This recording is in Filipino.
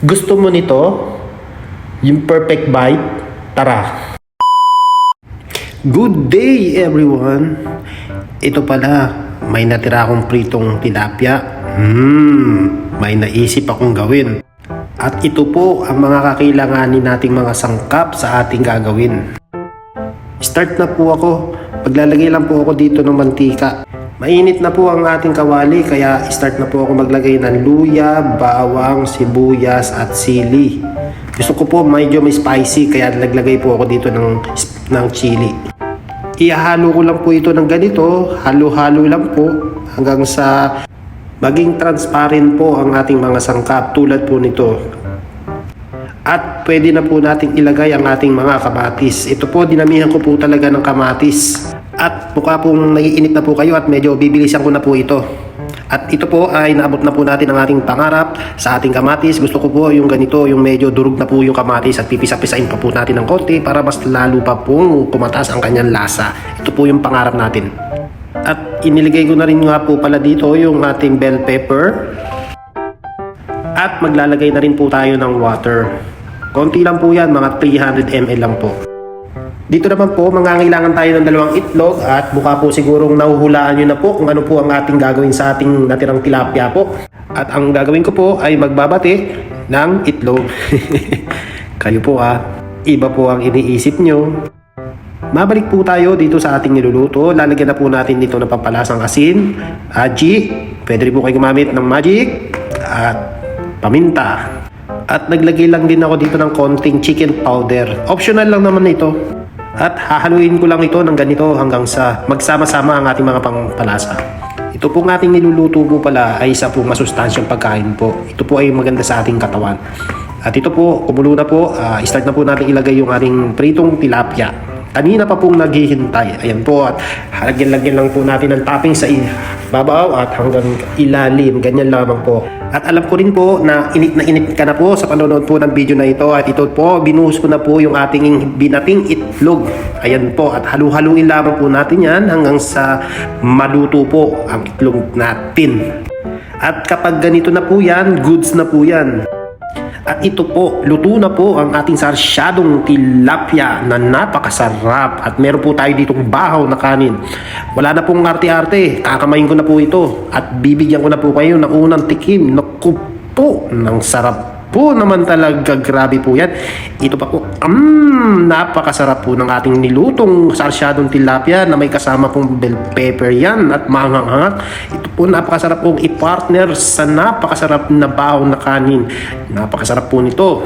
Gusto mo nito? Yung perfect bite? Tara! Good day everyone! Ito pala, may natira akong pritong tilapia. May naisip akong gawin. At ito po ang mga kakailanganin nating mga sangkap sa ating gagawin. Start na po ako. Paglalagay lang po ako dito ng mantika. Mainit na po ang ating kawali kaya start na po ako maglagay ng luya, bawang, sibuyas at sili. Gusto ko po medyo may spicy kaya naglagay po ako dito ng chili. Ihalo ko lang po ito ng ganito, halo-halo lang po hanggang sa maging transparent po ang ating mga sangkap tulad po nito. At pwede na po nating ilagay ang ating mga kamatis. Ito po, dinamihan ko po talaga ng kamatis. At mukha pong naiinit na po kayo at medyo bibilisan ko na po ito. At ito po ay naabot na po natin ang ating pangarap sa ating kamatis. Gusto ko po yung ganito, yung medyo durog na po yung kamatis at pipisa-pisain pa po natin ng konti para mas lalo pa pong kumataas ang kanyang lasa. Ito po yung pangarap natin. At iniligay ko na rin nga po pala dito yung ating bell pepper. At maglalagay na rin po tayo ng water. Konti lang po yan, mga 300 ml lang po. Dito naman po, mangangailangan tayo ng 2 itlog at mukha po sigurong nahuhulaan nyo na po kung ano po ang ating gagawin sa ating natirang tilapia po. At ang gagawin ko po ay magbabati ng itlog. Kayo po iba po ang iniisip nyo. Mabalik po tayo dito sa ating niluluto. Lalagyan na po natin dito ng pampalasang asin, aji, pwede rin po kayo gumamit ng magic at paminta. At naglagay lang din ako dito ng konting chicken powder. Optional lang naman ito. At hahaluin ko lang ito ng ganito hanggang sa magsama-sama ang ating mga pangpalasa. Ito pong ating niluluto po pala ay isa pong masustansyang pagkain po. Ito po ay maganda sa ating katawan. At ito po, kumulo na po, start na po natin ilagay yung ating pritong tilapia. Kanina pa pong naghihintay. Ayan po, at lagyan lang po natin ng topping sa babaw at hanggang ilalim. Ganyan lamang po. At alam ko rin po na init ka na po sa panonood po ng video na ito. At ito po, binuhos ko na po yung ating binating itlog. Ayan po, at halu-haluin lamang po natin yan hanggang sa maluto po ang itlog natin. At kapag ganito na po yan, goods na po yan. At ito po, luto na po ang ating sarsyadong tilapia na napakasarap. At meron po tayo ditong bahaw na kanin. Wala na pong arte-arte, kakamayin ko na po ito. At bibigyan ko na po kayo ng unang tikim. Naku po, ng sarap po naman talaga, grabe po yan. Ito pa po, napakasarap po ng ating nilutong sarsyadong tilapia na may kasama pong bell pepper yan at manghang-hangak. Ito po napakasarap pong i-partner sa napakasarap na bahaw na kanin. Napakasarap po nito.